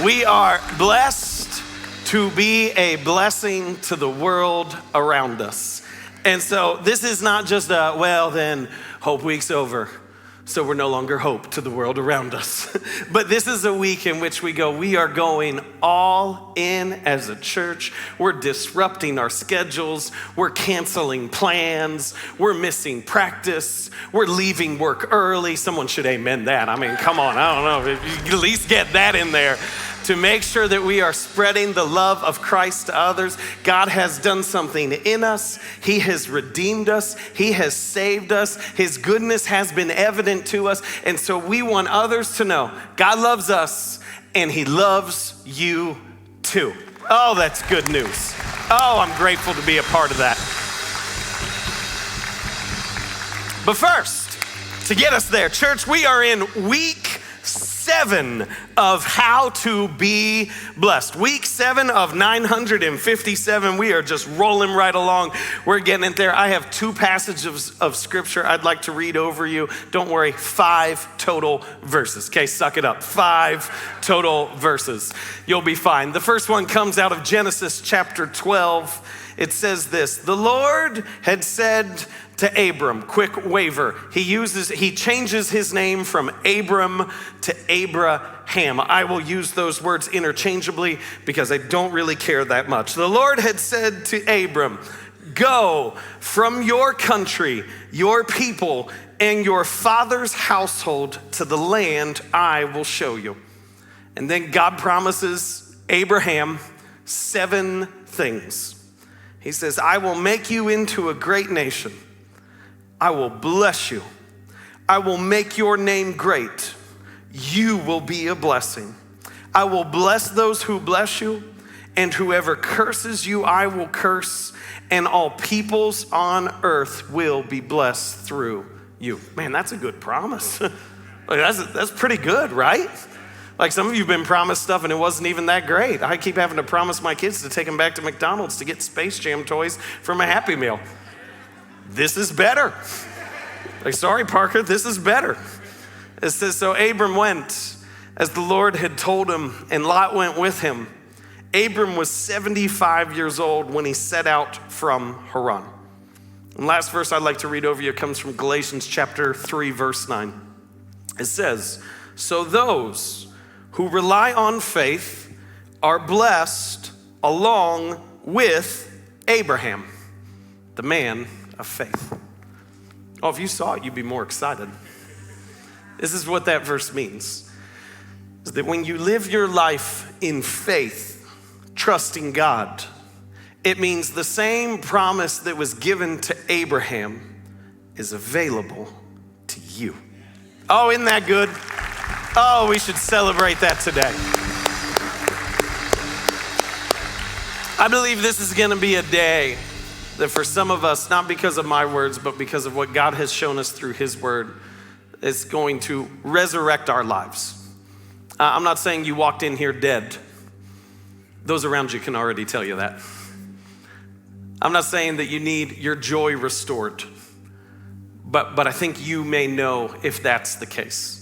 We are blessed to be a blessing to the world around us. And so this is not just a, well, then Hope Week's over, so we're no longer hope to the world around us. But this is a week in which we are going all in as a church. We're disrupting our schedules. We're canceling plans. We're missing practice. We're leaving work early. Someone should amen that. I mean, come on, I don't know, if you at least get that in there. To make sure that we are spreading the love of Christ to others. God has done something in us. He has redeemed us. He has saved us. His goodness has been evident to us. And so we want others to know God loves us and He loves you too. Oh, that's good news. Oh, I'm grateful to be a part of that. But first, to get us there, church, we are in week 7 of how to be blessed. Week 7 of 957. We are just rolling right along. We're getting it there. I have 2 passages of scripture I'd like to read over you. Don't worry, 5 total verses. Okay, suck it up. 5 total verses. You'll be fine. The first one comes out of Genesis chapter 12. It says this: the Lord had said to Abram, quick waiver. He changes his name from Abram to Abraham. I will use those words interchangeably because I don't really care that much. The Lord had said to Abram, go from your country, your people, and your father's household to the land I will show you. And then God promises Abraham 7 things. He says, I will make you into a great nation. I will bless you. I will make your name great. You will be a blessing. I will bless those who bless you, and whoever curses you, I will curse, and all peoples on earth will be blessed through you. Man, that's a good promise. That's pretty good, right? Like some of you have been promised stuff and it wasn't even that great. I keep having to promise my kids to take them back to McDonald's to get Space Jam toys for my Happy Meal. This is better. Like, sorry, Parker, this is better. It says, so Abram went as the Lord had told him, and Lot went with him. Abram was 75 years old when he set out from Haran. And last verse I'd like to read over you comes from Galatians chapter 3, verse 9. It says, so those who rely on faith are blessed along with Abraham, the man of faith. Oh, if you saw it, you'd be more excited. This is what that verse means. Is that when you live your life in faith, trusting God, it means the same promise that was given to Abraham is available to you. Oh, isn't that good? Oh, we should celebrate that today. I believe this is gonna be a day that for some of us, not because of my words, but because of what God has shown us through His word, is going to resurrect our lives. I'm not saying you walked in here dead. Those around you can already tell you that. I'm not saying that you need your joy restored, but I think you may know if that's the case.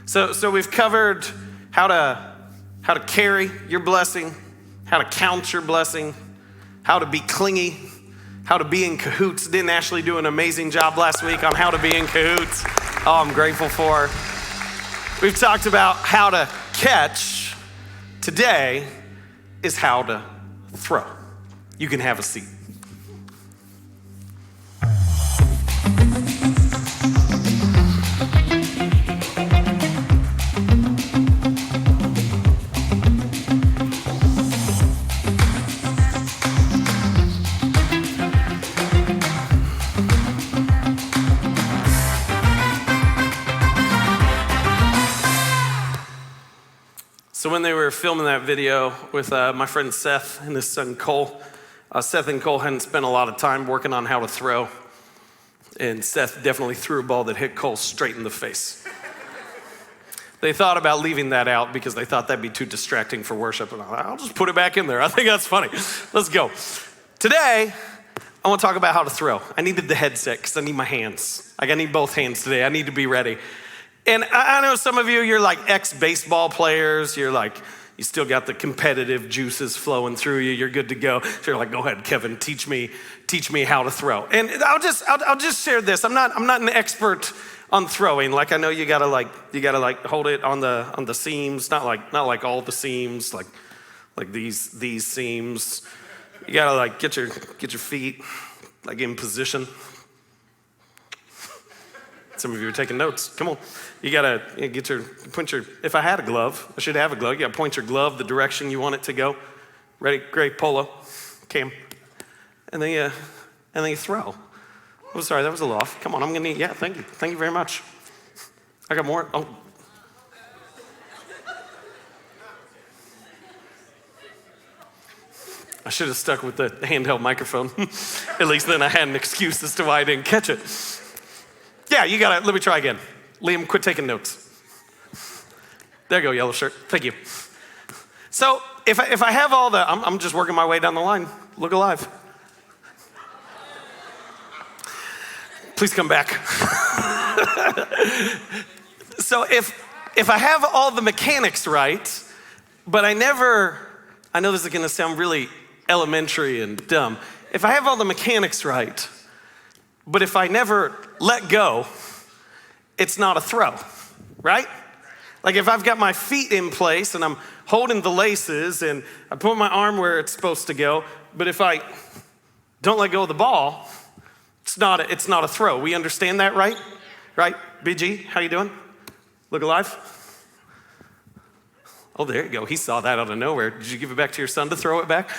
So we've covered how to carry your blessing, how to count your blessing, how to be clingy, how to be in cahoots. Didn't Ashley do an amazing job last week on how to be in cahoots? Oh, I'm grateful for her. We've talked about how to catch. Today is how to throw. You can have a seat. So when they were filming that video with my friend Seth and his son Cole, Seth and Cole hadn't spent a lot of time working on how to throw. And Seth definitely threw a ball that hit Cole straight in the face. They thought about leaving that out because they thought that'd be too distracting for worship. And I'll just put it back in there. I think that's funny. Let's go. Today, I want to talk about how to throw. I needed the headset because I need my hands. Like I need both hands today. I need to be ready. And I know some of you, you're like ex-baseball players. You're like, You still got the competitive juices flowing through you. You're good to go. So you're like, go ahead, Kevin, teach me how to throw. And I'll just share this. I'm not an expert on throwing. Like I know you gotta hold it on the seams, not like all the seams, like these seams. You gotta like get your feet like in position. Some of you are taking notes. Come on. You gotta point your, if I had a glove, I should have a glove. You gotta point your glove the direction you want it to go. Ready? Great, polo, Cam. And then you throw. Oh, sorry, that was a little off. Come on, I'm gonna need, yeah, thank you. Thank you very much. I got more, oh. I should have stuck with the handheld microphone. At least then I had an excuse as to why I didn't catch it. Yeah, you got it. Let me try again. Liam, quit taking notes. There you go, yellow shirt. Thank you. So if I have all the, I'm just working my way down the line. Look alive. Please come back. So if I have all the mechanics right, but I know this is gonna sound really elementary and dumb. If I have all the mechanics right, but if I never let go, it's not a throw, right? Like if I've got my feet in place and I'm holding the laces and I put my arm where it's supposed to go, but if I don't let go of the ball, it's not a throw. We understand that, right? Right? BG, how you doing? Look alive? Oh, there you go. He saw that out of nowhere. Did you give it back to your son to throw it back?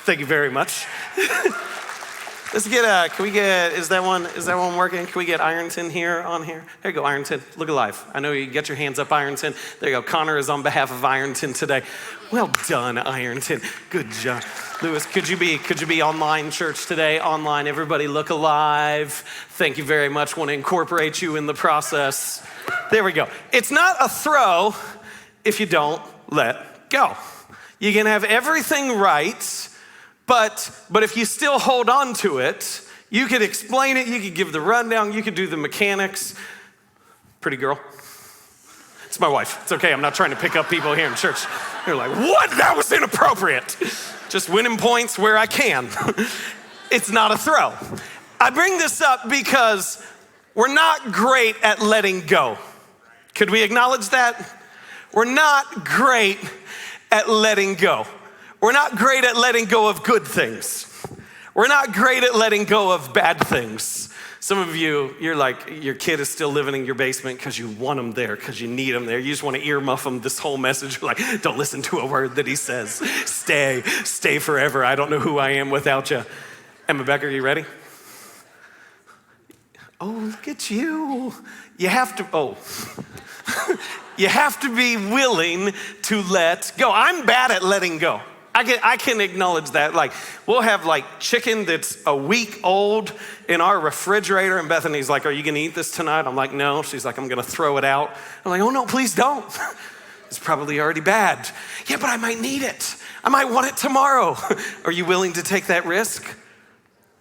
Thank you very much. Let's get, is that one working? Can we get Ironton here on here? There you go, Ironton, look alive. I know you get your hands up, Ironton. There you go, Connor is on behalf of Ironton today. Well done, Ironton, good job. Lewis, could you be online church today? Online, everybody look alive. Thank you very much, want to incorporate you in the process. There we go. It's not a throw if you don't let go. You can have everything right, but if you still hold on to it, you could explain it, you could give the rundown, you could do the mechanics. Pretty girl. It's my wife. It's okay, I'm not trying to pick up people here in church. You're like, what? That was inappropriate. Just winning points where I can. It's not a throw. I bring this up because we're not great at letting go. Could we acknowledge that? We're not great at letting go. We're not great at letting go of good things. We're not great at letting go of bad things. Some of you, you're like, your kid is still living in your basement because you want them there, because you need them there. You just want to earmuff them this whole message. You're like, don't listen to a word that he says. Stay forever. I don't know who I am without you. Emma Becker, are you ready? Oh, look at you. You have to, you have to be willing to let go. I'm bad at letting go. I can acknowledge that. Like, we'll have like chicken that's a week old in our refrigerator, and Bethany's like, are you gonna eat this tonight? I'm like, no. She's like, I'm gonna throw it out. I'm like, oh no, please don't. It's probably already bad. Yeah, but I might need it. I might want it tomorrow. Are you willing to take that risk?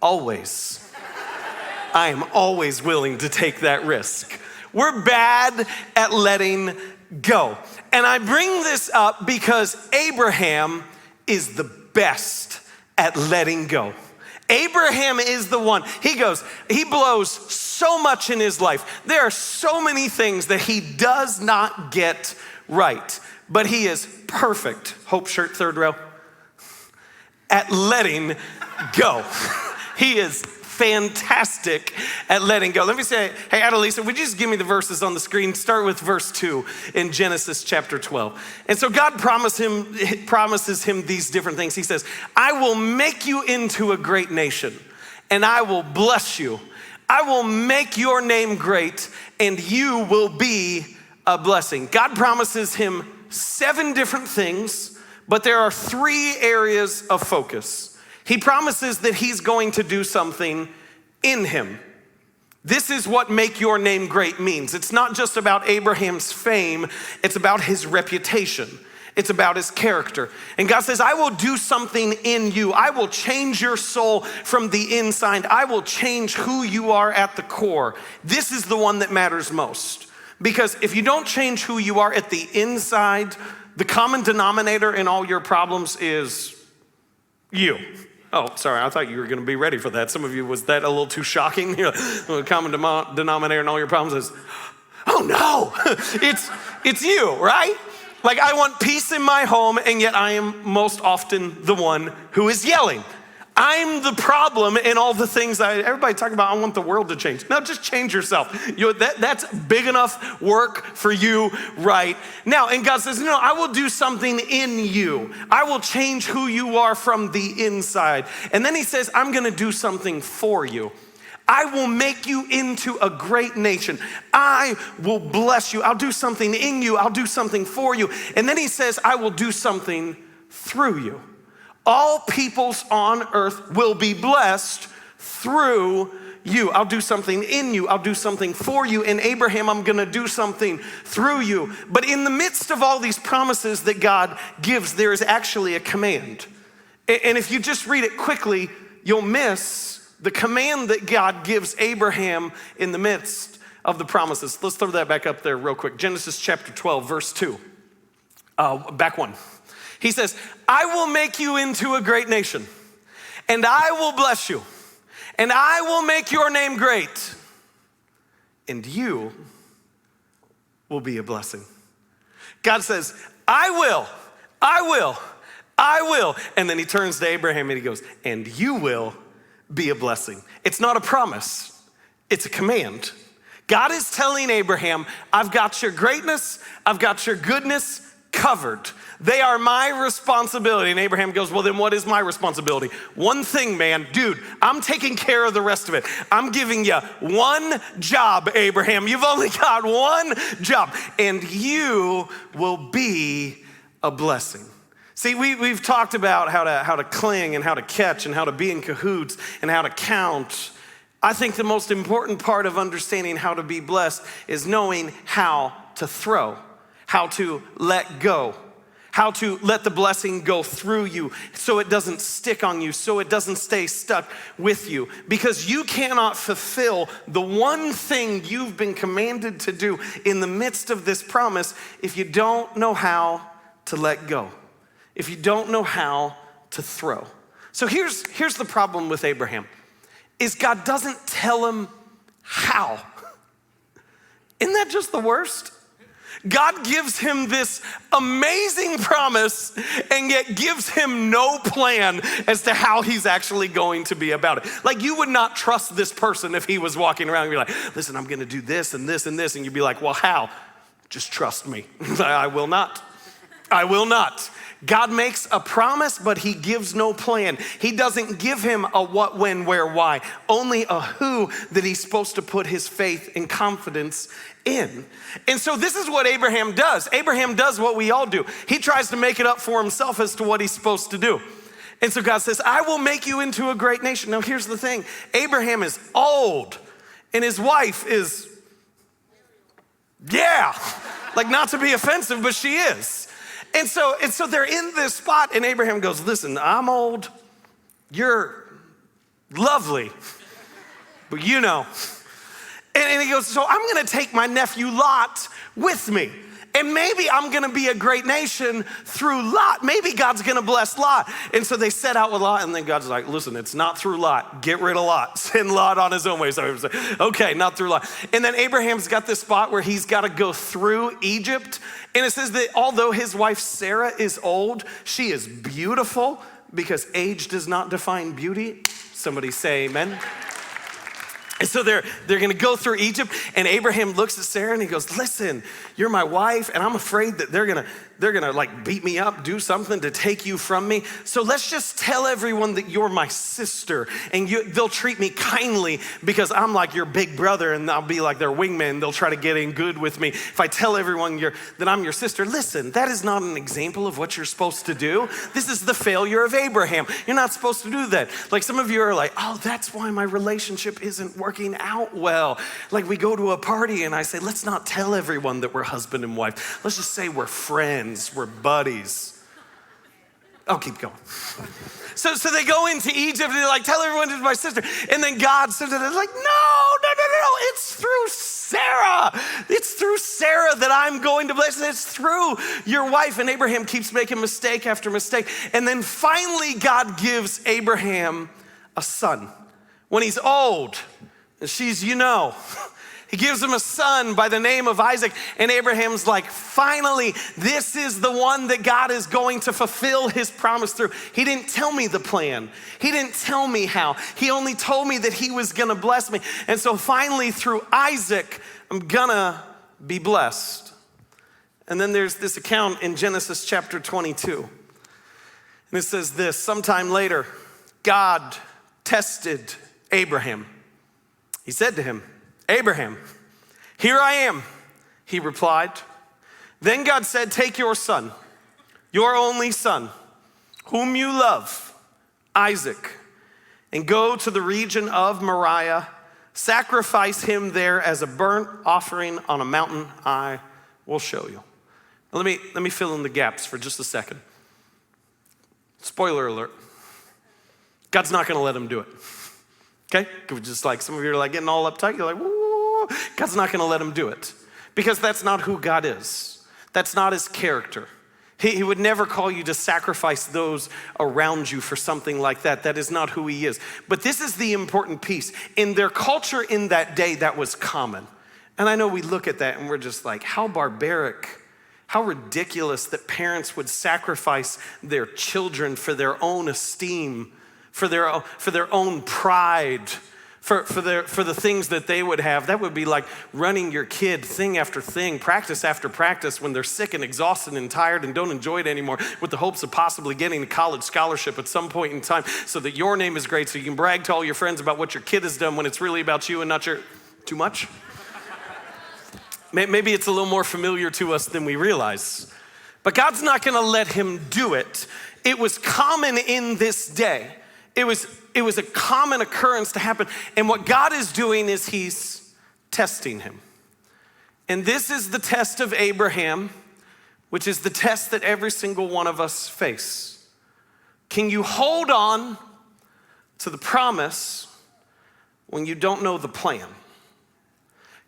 Always. I am always willing to take that risk. We're bad at letting go. And I bring this up because Abraham is the best at letting go. Abraham is the one. He blows so much in his life. There are so many things that he does not get right, but he is perfect. Hope shirt, third row. At letting go. He is fantastic at letting go. Let me say, hey, Adelisa, would you just give me the verses on the screen? Start with verse 2 in Genesis chapter 12. And so God promises him these different things. He says, I will make you into a great nation, and I will bless you. I will make your name great, and you will be a blessing. God promises him 7 different things, but there are 3 areas of focus. He promises that he's going to do something in him. This is what make your name great means. It's not just about Abraham's fame, it's about his reputation. It's about his character. And God says, I will do something in you. I will change your soul from the inside. I will change who you are at the core. This is the one that matters most. Because if you don't change who you are at the inside, the common denominator in all your problems is you. Oh, sorry, I thought you were gonna be ready for that. Some of you, was that a little too shocking? The common denominator in all your problems is, oh no, it's you, right? Like, I want peace in my home, and yet I am most often the one who is yelling. I'm the problem in all the things everybody talk about, I want the world to change. No, just change yourself. That's big enough work for you right now. And God says, no, I will do something in you. I will change who you are from the inside. And then he says, I'm gonna do something for you. I will make you into a great nation. I will bless you. I'll do something in you. I'll do something for you. And then he says, I will do something through you. All peoples on earth will be blessed through you. I'll do something in you. I'll do something for you. And Abraham, I'm gonna do something through you. But in the midst of all these promises that God gives, there is actually a command. And if you just read it quickly, you'll miss the command that God gives Abraham in the midst of the promises. Let's throw that back up there real quick. Genesis chapter 12, verse 2. Back one. He says, I will make you into a great nation, and I will bless you, and I will make your name great, and you will be a blessing. God says, I will. And then he turns to Abraham and he goes, and you will be a blessing. It's not a promise, it's a command. God is telling Abraham, I've got your greatness, I've got your goodness covered. They are my responsibility. And Abraham goes, well, then what is my responsibility? One thing, man, dude, I'm taking care of the rest of it. I'm giving you one job, Abraham. You've only got one job, and you will be a blessing. See, we've talked about how to cling and how to catch and how to be in cahoots and how to count. I think the most important part of understanding how to be blessed is knowing how to throw, how to let go, how to let the blessing go through you so it doesn't stick on you, so it doesn't stay stuck with you. Because you cannot fulfill the one thing you've been commanded to do in the midst of this promise if you don't know how to let go, if you don't know how to throw. So here's the problem with Abraham, is God doesn't tell him how. Isn't that just the worst? God gives him this amazing promise and yet gives him no plan as to how he's actually going to be about it. Like, you would not trust this person if he was walking around and be like, listen, I'm gonna do this and this and this. And you'd be like, well, how? Just trust me. I will not. I will not. God makes a promise, but he gives no plan. He doesn't give him a what, when, where, why, only a who that he's supposed to put his faith and confidence in. And so this is what Abraham does. Abraham does what we all do. He tries to make it up for himself as to what he's supposed to do. And so God says, I will make you into a great nation. Now here's the thing. Abraham is old and his wife is, like, not to be offensive, but she is. And so they're in this spot, and Abraham goes, listen, I'm old, you're lovely, but you know. And he goes, so I'm gonna take my nephew Lot with me. And maybe I'm gonna be a great nation through Lot. Maybe God's gonna bless Lot. And so they set out with Lot, and then God's like, listen, it's not through Lot. Get rid of Lot. Send Lot on his own way. So he was like, okay, not through Lot. And then Abraham's got this spot where he's gotta go through Egypt. And it says that although his wife Sarah is old, she is beautiful because age does not define beauty. Somebody say amen. And so they're gonna go through Egypt, and Abraham looks at Sarah and he goes, listen, you're my wife, and I'm afraid that they're gonna like beat me up, do something to take you from me. So let's just tell everyone that you're my sister, and they'll treat me kindly because I'm like your big brother, and I'll be like their wingman. They'll try to get in good with me. If I tell everyone that I'm your sister, listen, that is not an example of what you're supposed to do. This is the failure of Abraham. You're not supposed to do that. Like, some of you are like, oh, that's why my relationship isn't working out well. Like, we go to a party and I say, let's not tell everyone that we're husband and wife. Let's just say we're friends, we're buddies. I'll keep going. So they go into Egypt and they're like, tell everyone it's my sister. And then God says, like, no. it's through Sarah. It's through Sarah that I'm going to bless. It's through your wife. And Abraham keeps making mistake after mistake. And then finally God gives Abraham a son. When he's old, and she's, he gives him a son by the name of Isaac. And Abraham's like, finally, this is the one that God is going to fulfill his promise through. He didn't tell me the plan. He didn't tell me how. He only told me that he was gonna bless me. And so finally through Isaac, I'm gonna be blessed. And then there's this account in Genesis chapter 22. And it says this: sometime later, God tested Abraham. He said to him, Abraham, here I am, he replied. Then God said, take your son, your only son, whom you love, Isaac, and go to the region of Moriah, sacrifice him there as a burnt offering on a mountain I will show you. Now let me fill in the gaps for just a second. Spoiler alert, God's not gonna let him do it. Okay, just like some of you are like getting all uptight, you're like, woo, God's not gonna let him do it. Because that's not who God is. That's not his character. He would never call you to sacrifice those around you for something like that. That is not who he is. But this is the important piece. In their culture in that day, that was common. And I know we look at that and we're just like, how barbaric, how ridiculous that parents would sacrifice their children for their own esteem, for their own pride, for the things that they would have. That would be like running your kid thing after thing, practice after practice, when they're sick and exhausted and tired and don't enjoy it anymore, with the hopes of possibly getting a college scholarship at some point in time so that your name is great, so you can brag to all your friends about what your kid has done when it's really about you and not your... Too much? Maybe it's a little more familiar to us than we realize. But God's not gonna let him do it. It was common in this day. It was a common occurrence to happen. And what God is doing is he's testing him. And this is the test of Abraham, which is the test that every single one of us face. Can you hold on to the promise when you don't know the plan?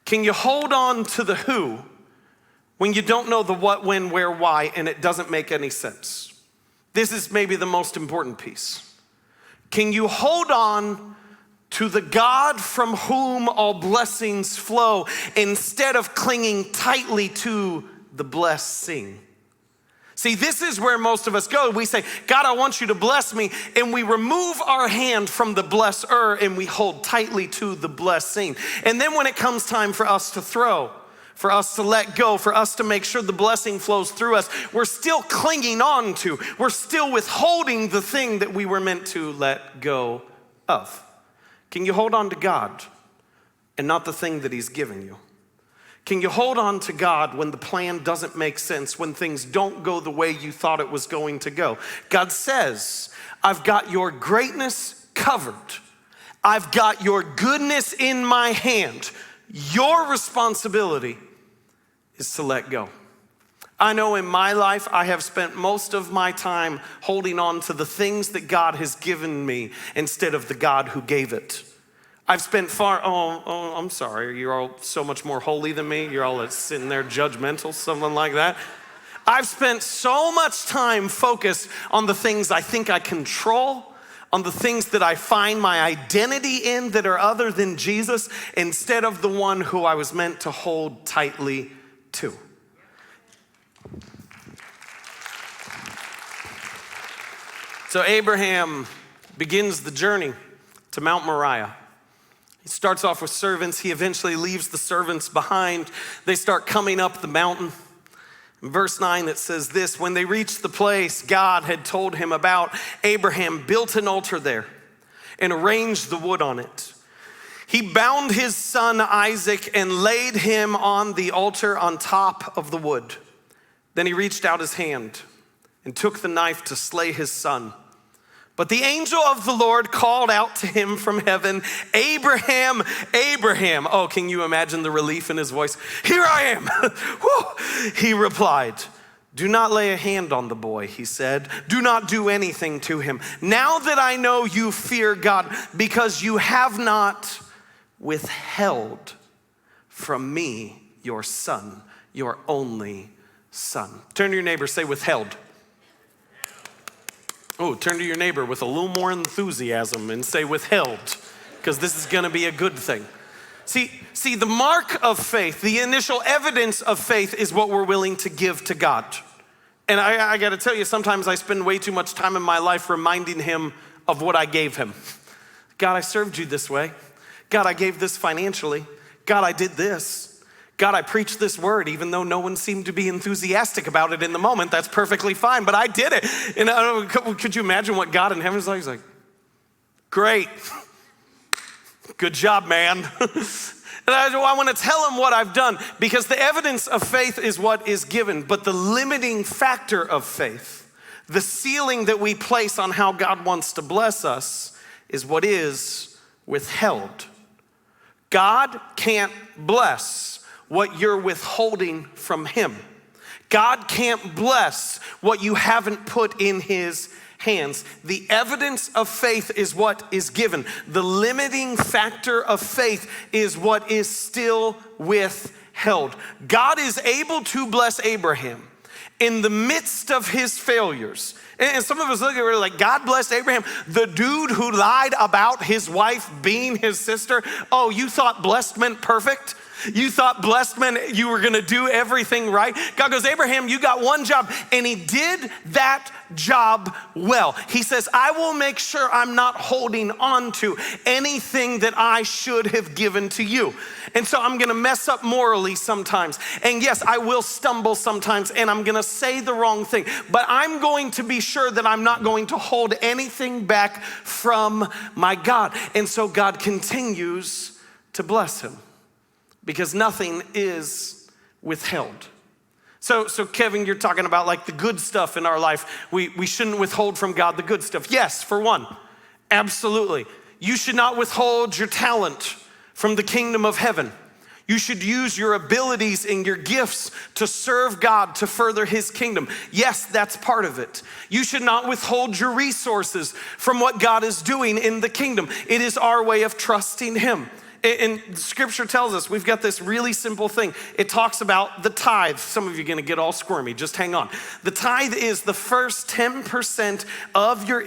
Can you hold on to the who when you don't know the what, when, where, why, and it doesn't make any sense? This is maybe the most important piece. Can you hold on to the God from whom all blessings flow instead of clinging tightly to the blessing? See, this is where most of us go. We say, God, I want you to bless me. And we remove our hand from the blesser and we hold tightly to the blessing. And then when it comes time for us to throw, for us to let go, for us to make sure the blessing flows through us, we're still clinging on to, we're still withholding the thing that we were meant to let go of. Can you hold on to God and not the thing that he's given you? Can you hold on to God when the plan doesn't make sense, when things don't go the way you thought it was going to go? God says, I've got your greatness covered. I've got your goodness in my hand. Your responsibility is to let go. I know in my life, I have spent most of my time holding on to the things that God has given me instead of the God who gave it. I've spent I'm sorry, you're all so much more holy than me. You're all sitting there judgmental, something like that. I've spent so much time focused on the things I think I control, on the things that I find my identity in that are other than Jesus, instead of the one who I was meant to hold tightly to. So Abraham begins the journey to Mount Moriah. He starts off with servants. He eventually leaves the servants behind. They start coming up the mountain. In verse 9, it says this: when they reached the place God had told him about, Abraham built an altar there and arranged the wood on it. He bound his son Isaac and laid him on the altar on top of the wood. Then he reached out his hand and took the knife to slay his son. But the angel of the Lord called out to him from heaven, Abraham, Abraham. Oh, can you imagine the relief in his voice? Here I am. He replied, do not lay a hand on the boy, he said. Do not do anything to him. Now that I know you fear God, because you have not withheld from me your son, your only son. Turn to your neighbor, say withheld. Oh, turn to your neighbor with a little more enthusiasm and say withheld, because this is gonna be a good thing. See, the mark of faith, the initial evidence of faith is what we're willing to give to God. And I gotta tell you, sometimes I spend way too much time in my life reminding him of what I gave him. God, I served you this way. God, I gave this financially. God, I did this. God, I preached this word, even though no one seemed to be enthusiastic about it in the moment. That's perfectly fine, but I did it. And could you imagine what God in heaven is like? He's like, great. Good job, man. And I want to tell him what I've done, because the evidence of faith is what is given, but the limiting factor of faith, the ceiling that we place on how God wants to bless us, is what is withheld. God can't bless what you're withholding from him. God can't bless what you haven't put in his hands. The evidence of faith is what is given. The limiting factor of faith is what is still withheld. God is able to bless Abraham in the midst of his failures. And some of us look at it like, God blessed Abraham, the dude who lied about his wife being his sister. Oh, you thought blessed meant perfect? You thought blessed meant you were gonna do everything right? God goes, Abraham, you got one job, and he did that job well. He says, I will make sure I'm not holding on to anything that I should have given to you. And so I'm gonna mess up morally sometimes. And yes, I will stumble sometimes, and I'm gonna say the wrong thing, but I'm going to be sure that I'm not going to hold anything back from my God. And so God continues to bless him, because nothing is withheld. So Kevin, you're talking about like the good stuff in our life. We shouldn't withhold from God the good stuff. Yes, for one, absolutely. You should not withhold your talent from the kingdom of heaven. You should use your abilities and your gifts to serve God, to further his kingdom. Yes, that's part of it. You should not withhold your resources from what God is doing in the kingdom. It is our way of trusting him. And scripture tells us, we've got this really simple thing. It talks about the tithe. Some of you are gonna get all squirmy, just hang on. The tithe is the first 10% of your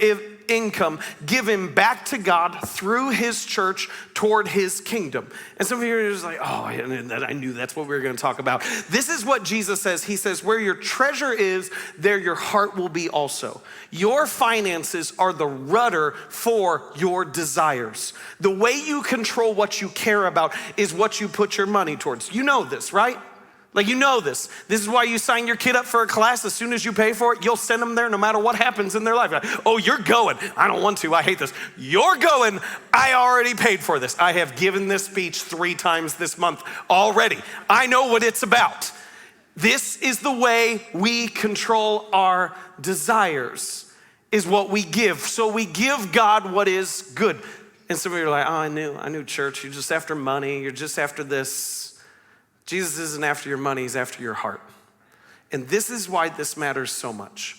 income given back to God through his church toward his kingdom. And some of you are just like, oh, I knew that's what we were gonna talk about. This is what Jesus says. He says, where your treasure is, there your heart will be also. Your finances are the rudder for your desires. The way you control what you care about is what you put your money towards. You know this, right? Like, you know this. This is why you sign your kid up for a class. As soon as you pay for it, you'll send them there no matter what happens in their life. Like, oh, you're going. I don't want to. I hate this. You're going. I already paid for this. I have given this speech 3 times this month already. I know what it's about. This is the way we control our desires, is what we give. So we give God what is good. And some of you are like, oh, I knew church. You're just after money. You're just after this. Jesus isn't after your money, he's after your heart. And this is why this matters so much.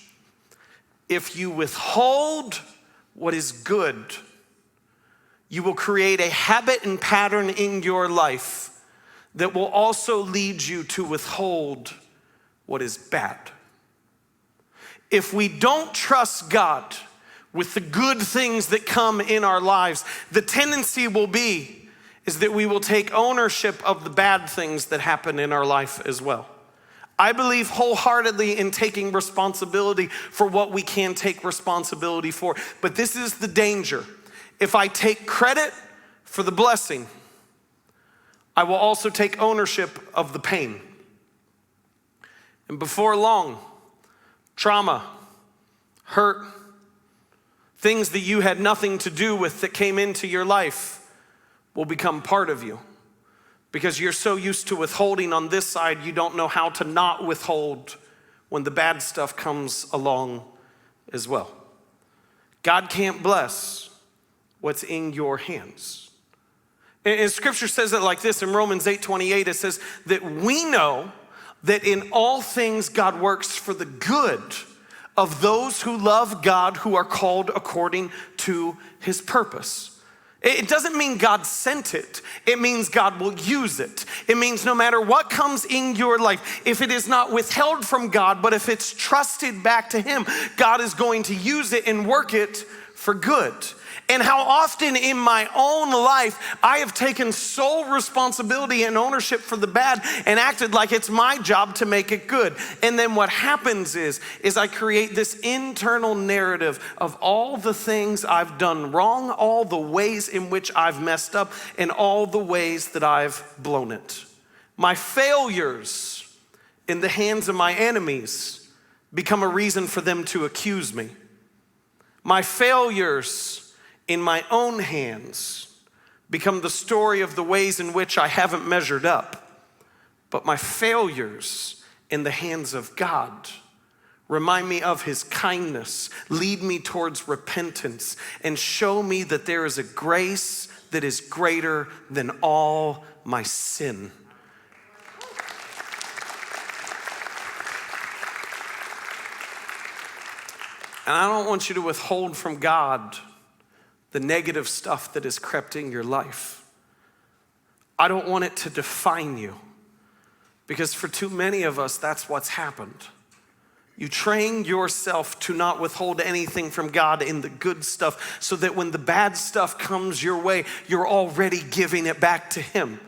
If you withhold what is good, you will create a habit and pattern in your life that will also lead you to withhold what is bad. If we don't trust God with the good things that come in our lives, the tendency will be is that we will take ownership of the bad things that happen in our life as well. I believe wholeheartedly in taking responsibility for what we can take responsibility for, but this is the danger. If I take credit for the blessing, I will also take ownership of the pain. And before long, trauma, hurt, things that you had nothing to do with that came into your life will become part of you, because you're so used to withholding on this side, you don't know how to not withhold when the bad stuff comes along as well. God can't bless what's in your hands. And scripture says it like this in Romans 8:28, it says that we know that in all things God works for the good of those who love God, who are called according to his purpose. It doesn't mean God sent it. It means God will use it. It means no matter what comes in your life, if it is not withheld from God, but if it's trusted back to Him, God is going to use it and work it for good. And how often in my own life, I have taken sole responsibility and ownership for the bad and acted like it's my job to make it good. And then what happens is I create this internal narrative of all the things I've done wrong, all the ways in which I've messed up, and all the ways that I've blown it. My failures in the hands of my enemies become a reason for them to accuse me. My failures in my own hands become the story of the ways in which I haven't measured up. But my failures in the hands of God remind me of His kindness, lead me towards repentance, and show me that there is a grace that is greater than all my sin. And I don't want you to withhold from God the negative stuff that has crept in your life. I don't want it to define you, because for too many of us, that's what's happened. You train yourself to not withhold anything from God in the good stuff, so that when the bad stuff comes your way, you're already giving it back to Him.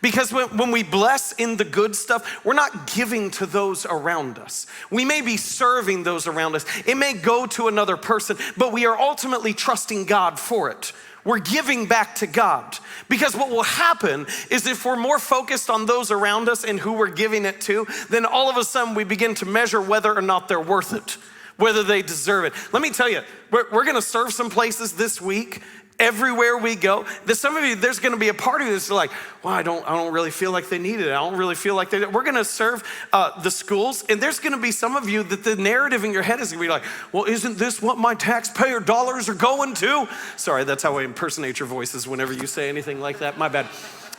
Because when we bless in the good stuff, we're not giving to those around us. We may be serving those around us. It may go to another person, but we are ultimately trusting God for it. We're giving back to God. Because what will happen is if we're more focused on those around us and who we're giving it to, then all of a sudden we begin to measure whether or not they're worth it, whether they deserve it. Let me tell you, we're gonna serve some places this week. Everywhere we go, some of you, there's gonna be a part of you that's like, well, I don't really feel like they need it. I don't really feel like we're gonna serve the schools, and there's gonna be some of you that the narrative in your head is gonna be like, well, isn't this what my taxpayer dollars are going to? Sorry, that's how I impersonate your voices whenever you say anything like that, my bad.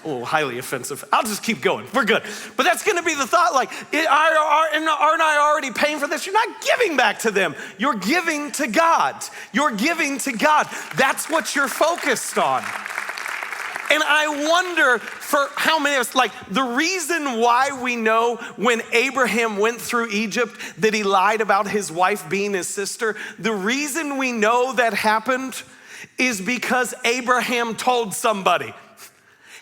Oh, highly offensive. I'll just keep going, we're good. But that's gonna be the thought, like, aren't I already paying for this? You're not giving back to them. You're giving to God. You're giving to God. That's what you're focused on. And I wonder for how many of us, like the reason why we know when Abraham went through Egypt that he lied about his wife being his sister, the reason we know that happened is because Abraham told somebody.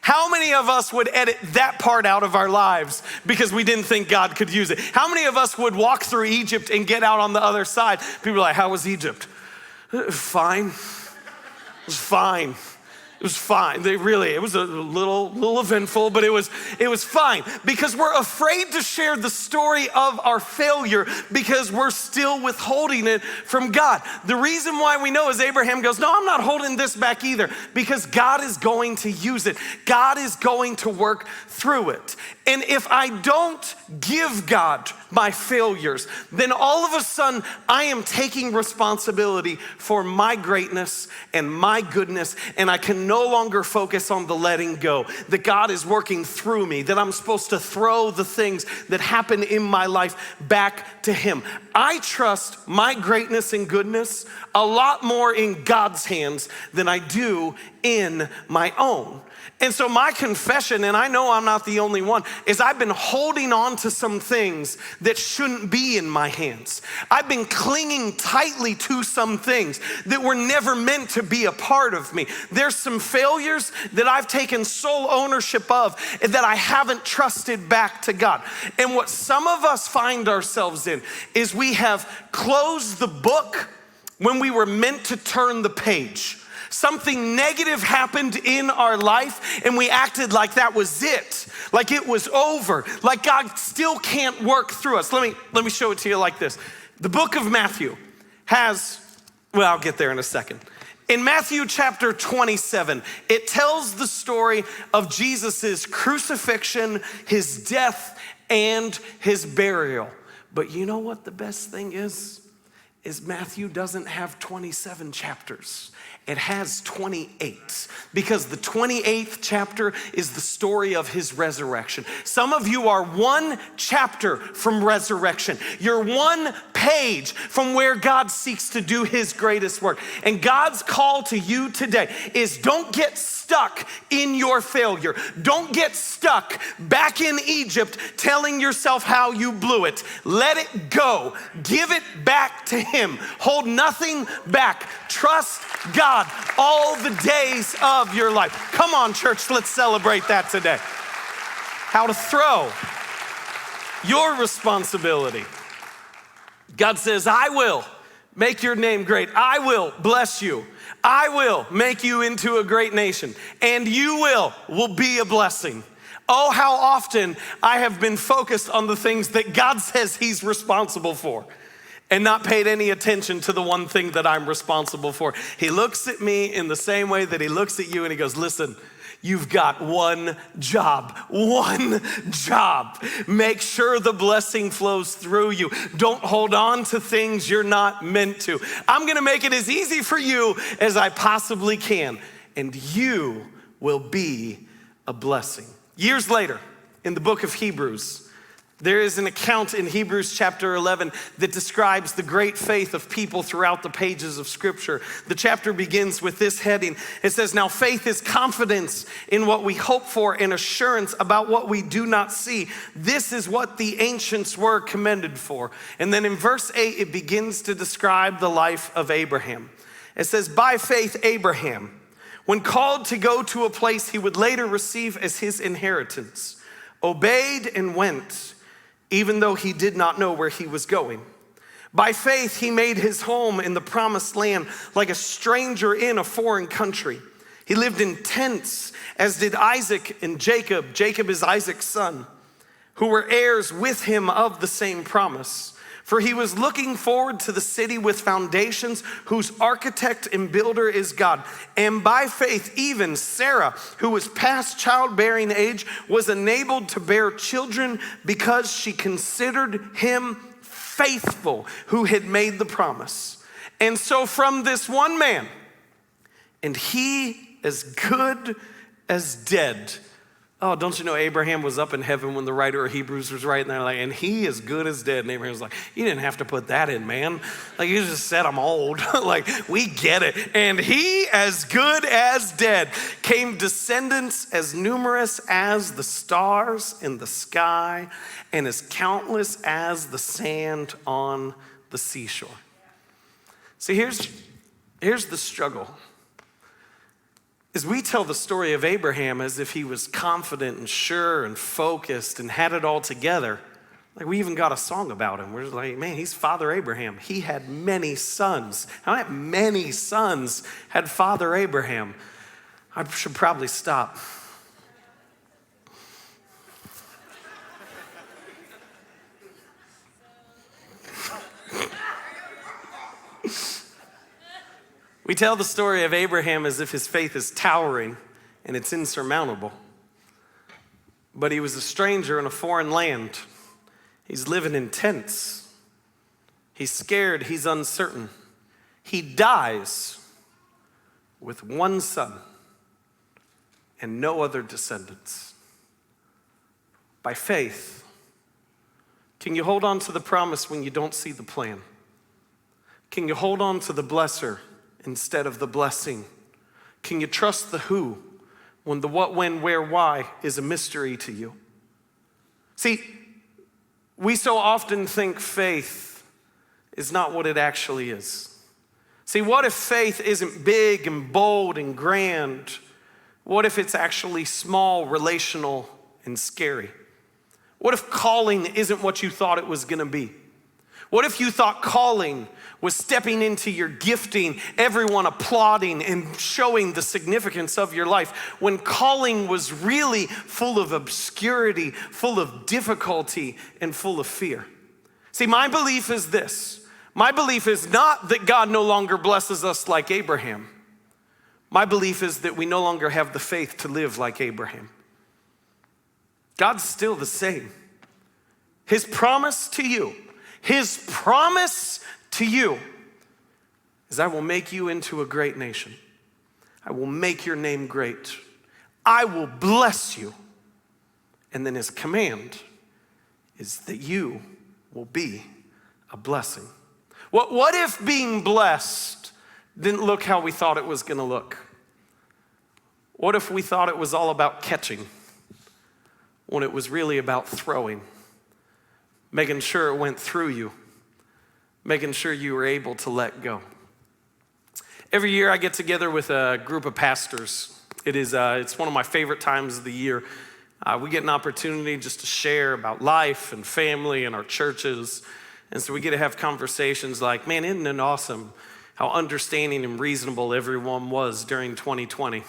How many of us would edit that part out of our lives because we didn't think God could use it? How many of us would walk through Egypt and get out on the other side? People are like, how was Egypt? Fine. It was fine. It was fine. It was a little eventful, but it was fine, because we're afraid to share the story of our failure because we're still withholding it from God. The reason why we know is Abraham goes, no, I'm not holding this back either, because God is going to use it. God is going to work through it. And if I don't give God my failures, then all of a sudden I am taking responsibility for my greatness and my goodness, and I can no longer focus on the letting go, that God is working through me, that I'm supposed to throw the things that happen in my life back to Him. I trust my greatness and goodness a lot more in God's hands than I do in my own. And so my confession, and I know I'm not the only one, is I've been holding on to some things that shouldn't be in my hands. I've been clinging tightly to some things that were never meant to be a part of me. There's some failures that I've taken sole ownership of that I haven't trusted back to God. And what some of us find ourselves in is we have closed the book when we were meant to turn the page. Something negative happened in our life and we acted like that was it, like it was over, like God still can't work through us. Let me show it to you like this. The book of Matthew has, well, I'll get there in a second. In Matthew chapter 27, it tells the story of Jesus's crucifixion, His death, and His burial. But you know what the best thing is is Matthew doesn't have 27 chapters. It has 28 because the 28th chapter is the story of his resurrection. Some of you are one chapter from resurrection. You're one page from where God seeks to do his greatest work. And God's call to you today is don't get stuck in your failure. Don't get stuck back in Egypt telling yourself how you blew it. Let it go. Give it back to him. Hold nothing back. Trust God all the days of your life. Come on, church, let's celebrate that today. How to throw your responsibility. God says, I will make your name great. I will bless you. I will make you into a great nation, and you will be a blessing. Oh, how often I have been focused on the things that God says he's responsible for and not paid any attention to the one thing that I'm responsible for. He looks at me in the same way that he looks at you and he goes, listen, you've got one job. Make sure the blessing flows through you. Don't hold on to things you're not meant to. I'm gonna make it as easy for you as I possibly can, and you will be a blessing. Years later, in the book of Hebrews, there is an account in Hebrews chapter 11 that describes the great faith of people throughout the pages of Scripture. The chapter begins with this heading. It says, now faith is confidence in what we hope for and assurance about what we do not see. This is what the ancients were commended for. And then in verse 8, it begins to describe the life of Abraham. It says, by faith, Abraham, when called to go to a place he would later receive as his inheritance, obeyed and went, even though he did not know where he was going. By faith, he made his home in the promised land like a stranger in a foreign country. He lived in tents, as did Isaac and Jacob. Jacob is Isaac's son, who were heirs with him of the same promise. For he was looking forward to the city with foundations, whose architect and builder is God. And by faith, even Sarah, who was past childbearing age, was enabled to bear children because she considered him faithful who had made the promise. And so from this one man, and he as good as dead. Oh, don't you know Abraham was up in heaven when the writer of Hebrews was writing that? And he is good as dead. And Abraham was like, you didn't have to put that in, man. Like, you just said I'm old. Like, we get it. And he as good as dead, came descendants as numerous as the stars in the sky and as countless as the sand on the seashore. See, here's the struggle. Is we tell the story of Abraham as if he was confident and sure and focused and had it all together. Like, we even got a song about him. We're just like, man, he's Father Abraham. He had many sons. How many sons had Father Abraham? I should probably stop. We tell the story of Abraham as if his faith is towering and it's insurmountable. But he was a stranger in a foreign land. He's living in tents. He's scared, he's uncertain. He dies with one son and no other descendants. By faith, can you hold on to the promise when you don't see the plan? Can you hold on to the blesser instead of the blessing? Can you trust the who when the what, when, where, why is a mystery to you? See, we so often think faith is not what it actually is. See, what if faith isn't big and bold and grand? What if it's actually small, relational, and scary? What if calling isn't what you thought it was gonna be? What if you thought calling was stepping into your gifting, everyone applauding and showing the significance of your life, when calling was really full of obscurity, full of difficulty, and full of fear? See, my belief is this. My belief is not that God no longer blesses us like Abraham. My belief is that we no longer have the faith to live like Abraham. God's still the same. His promise to you is I will make you into a great nation. I will make your name great. I will bless you. And then his command is that you will be a blessing. What if being blessed didn't look how we thought it was going to look? What if we thought it was all about catching when it was really about throwing, making sure it went through you, making sure you were able to let go? Every year I get together with a group of pastors. It's one of my favorite times of the year. We get an opportunity just to share about life and family and our churches. And so we get to have conversations like, man, isn't it awesome how understanding and reasonable everyone was during 2020?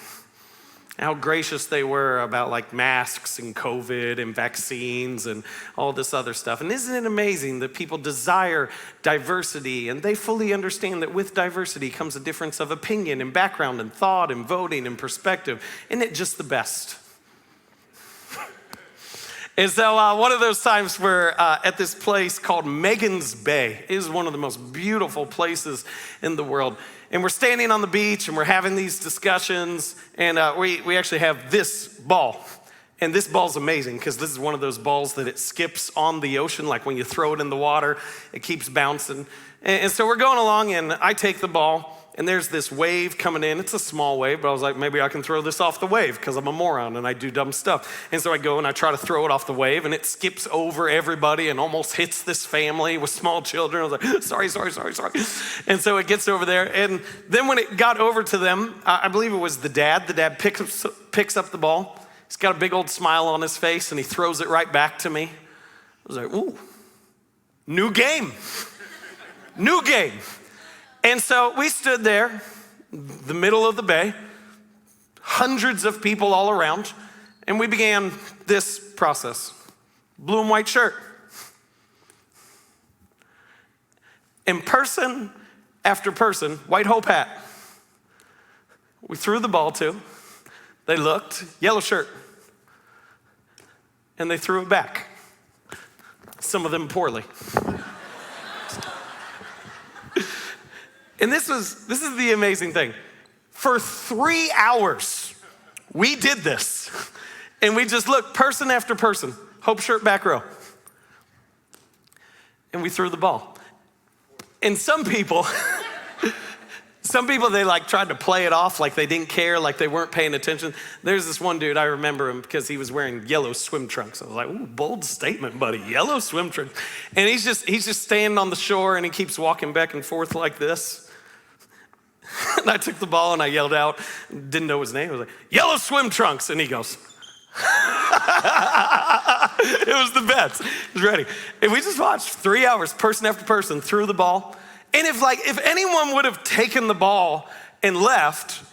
How gracious they were about like masks and COVID and vaccines and all this other stuff. And isn't it amazing that people desire diversity and they fully understand that with diversity comes a difference of opinion and background and thought and voting and perspective? Isn't it just the best? And so one of those times we're at this place called Megan's Bay. It is one of the most beautiful places in the world. And we're standing on the beach and we're having these discussions. And we actually have this ball. And this ball's amazing because this is one of those balls that it skips on the ocean. Like when you throw it in the water, it keeps bouncing. And so we're going along and I take the ball. And there's this wave coming in. It's a small wave, but I was like, maybe I can throw this off the wave because I'm a moron and I do dumb stuff. And so I go and I try to throw it off the wave and it skips over everybody and almost hits this family with small children. I was like, sorry. And so it gets over there. And then when it got over to them, I believe it was the dad picks up the ball. He's got a big old smile on his face and he throws it right back to me. I was like, ooh, new game. And so we stood there, the middle of the bay, hundreds of people all around, and we began this process. Blue and white shirt. And person after person, white hope hat. We threw the ball to. They looked, yellow shirt. And they threw it back. Some of them poorly. And this is the amazing thing. For 3 hours, we did this. And we just looked person after person, hope shirt back row. And we threw the ball. And some people, they like tried to play it off like they didn't care, like they weren't paying attention. There's this one dude, I remember him because he was wearing yellow swim trunks. I was like, ooh, bold statement, buddy, yellow swim trunks. And he's just standing on the shore and he keeps walking back and forth like this. And I took the ball and I yelled out, didn't know his name. I was like, yellow swim trunks. And he goes, it was the best. He was ready. And we just watched 3 hours, person after person, threw the ball. And if anyone would have taken the ball and left,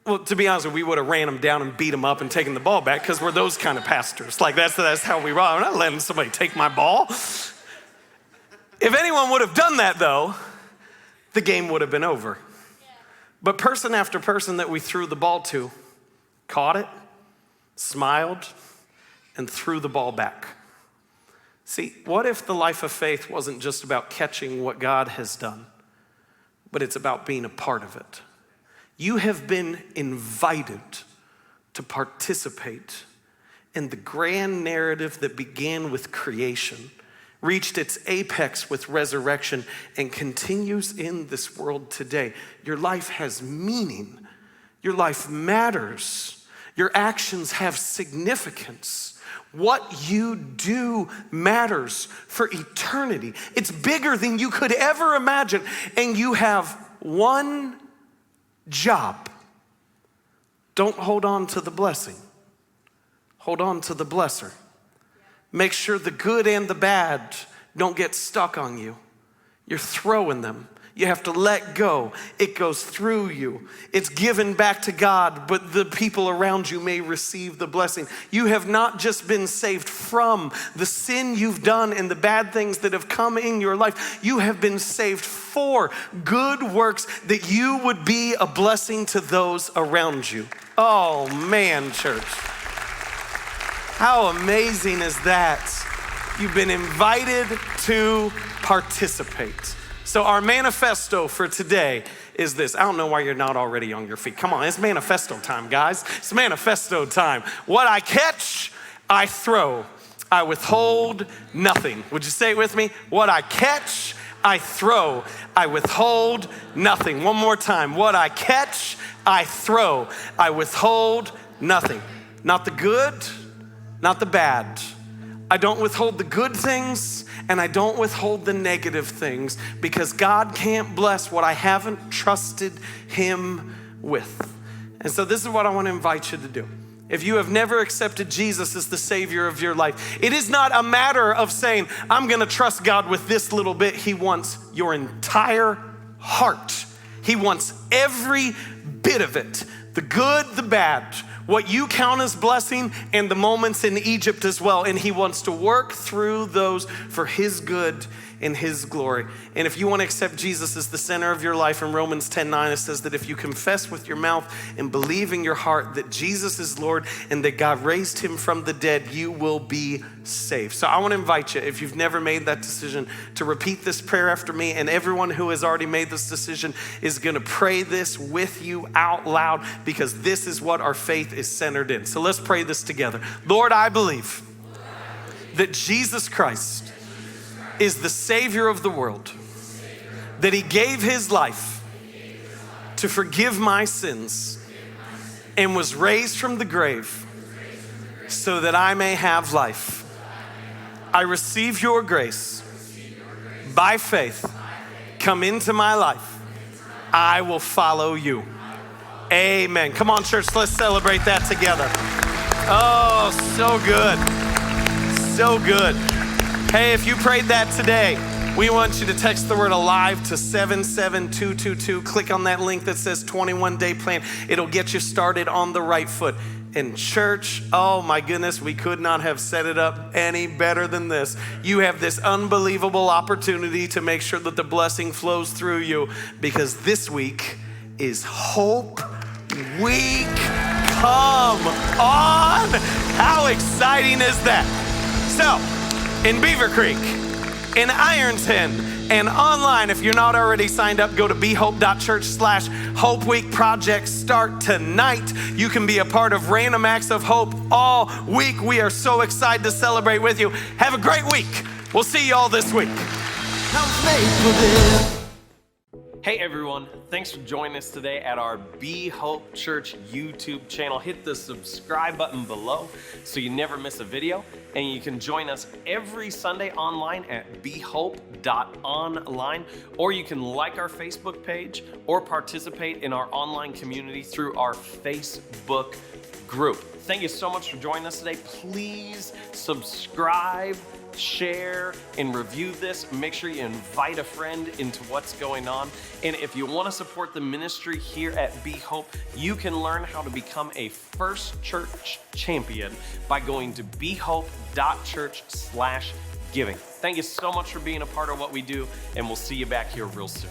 well, to be honest, we would have ran them down and beat them up and taken the ball back because we're those kind of pastors. Like that's how we roll. I'm not letting somebody take my ball. If anyone would have done that though, the game would have been over. But person after person that we threw the ball to caught it, smiled, and threw the ball back. See, what if the life of faith wasn't just about catching what God has done, but it's about being a part of it? You have been invited to participate in the grand narrative that began with creation, reached its apex with resurrection, and continues in this world today. Your life has meaning. Your life matters. Your actions have significance. What you do matters for eternity. It's bigger than you could ever imagine. And you have one job. Don't hold on to the blessing. Hold on to the blesser. Make sure the good and the bad don't get stuck on you. You're throwing them. You have to let go. It goes through you. It's given back to God, but the people around you may receive the blessing. You have not just been saved from the sin you've done and the bad things that have come in your life. You have been saved for good works that you would be a blessing to those around you. Oh man, church. How amazing is that? You've been invited to participate. So our manifesto for today is this. I don't know why you're not already on your feet. Come on, it's manifesto time, guys. It's manifesto time. What I catch, I throw. I withhold nothing. Would you say it with me? What I catch, I throw. I withhold nothing. One more time. What I catch, I throw. I withhold nothing. Not the good, not the bad. I don't withhold the good things and I don't withhold the negative things because God can't bless what I haven't trusted Him with. And so this is what I want to invite you to do. If you have never accepted Jesus as the Savior of your life, it is not a matter of saying, I'm going to trust God with this little bit. He wants your entire heart. He wants every bit of it, the good, the bad, what you count as blessing, and the moments in Egypt as well. And He wants to work through those for His good and His glory. And if you want to accept Jesus as the center of your life, in Romans 10:9, it says that if you confess with your mouth and believe in your heart that Jesus is Lord and that God raised Him from the dead, you will be saved. So I want to invite you, if you've never made that decision, to repeat this prayer after me. And everyone who has already made this decision is going to pray this with you out loud, because this is what our faith is centered in. So let's pray this together. Lord, I believe that Jesus Christ is the Savior of the world, that He gave His life to forgive my sins and was raised from the grave so that I may have life. I receive your grace by faith. Come into my life. I will follow you. Amen. Come on, church, let's celebrate that together. Oh, so good. So good. Hey, if you prayed that today, we want you to text the word ALIVE to 77222. Click on that link that says 21-day plan. It'll get you started on the right foot. And church, oh my goodness, we could not have set it up any better than this. You have this unbelievable opportunity to make sure that the blessing flows through you, because this week is Hope Week. Come on! How exciting is that? So, in Beaver Creek, in Ironton, and online, if you're not already signed up, go to behope.church/Hope Week. Projects start tonight. You can be a part of Random Acts of Hope all week. We are so excited to celebrate with you. Have a great week. We'll see you all this week. Hey everyone, thanks for joining us today at our Be Hope Church YouTube channel. Hit the subscribe button below so you never miss a video. And you can join us every Sunday online at behope.online, or you can like our Facebook page or participate in our online community through our Facebook group. Thank you so much for joining us today. Please subscribe, share, and review this. Make sure you invite a friend into what's going on. And if you want to support the ministry here at Be Hope, you can learn how to become a First Church champion by going to behope.church/giving. Thank you so much for being a part of what we do, and we'll see you back here real soon.